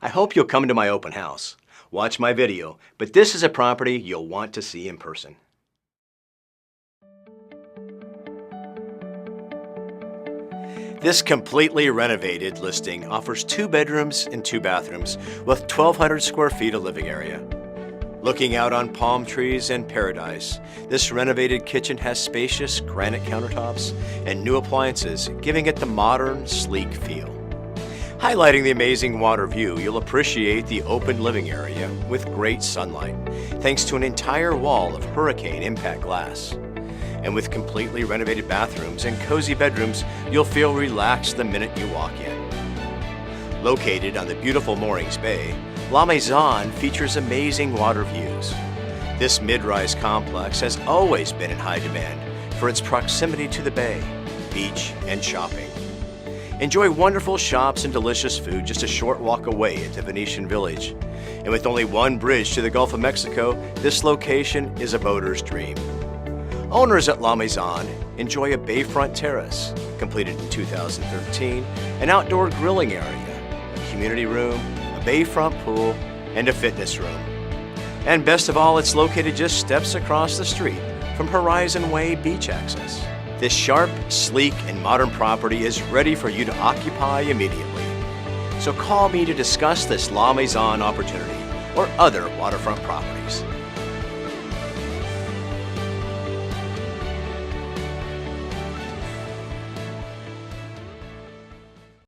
I hope you'll come to my open house. Watch my video, but this is a property you'll want to see in person. This completely renovated listing offers 2 bedrooms and 2 bathrooms with 1,200 square feet of living area. Looking out on palm trees and paradise, this renovated kitchen has spacious granite countertops and new appliances, giving it the modern, sleek feel. Highlighting the amazing water view, you'll appreciate the open living area with great sunlight, thanks to an entire wall of hurricane impact glass. And with completely renovated bathrooms and cozy bedrooms, you'll feel relaxed the minute you walk in. Located on the beautiful Moorings Bay, La Maison features amazing water views. This mid-rise complex has always been in high demand for its proximity to the bay, beach, and shopping. Enjoy wonderful shops and delicious food just a short walk away at the Venetian Village. And with only one bridge to the Gulf of Mexico, this location is a boater's dream. Owners at La Maison enjoy a bayfront terrace, completed in 2013, an outdoor grilling area, a community room, a bayfront pool, and a fitness room. And best of all, it's located just steps across the street from Horizon Way beach access. This sharp, sleek, and modern property is ready for you to occupy immediately. So call me to discuss this La Maison opportunity or other waterfront properties.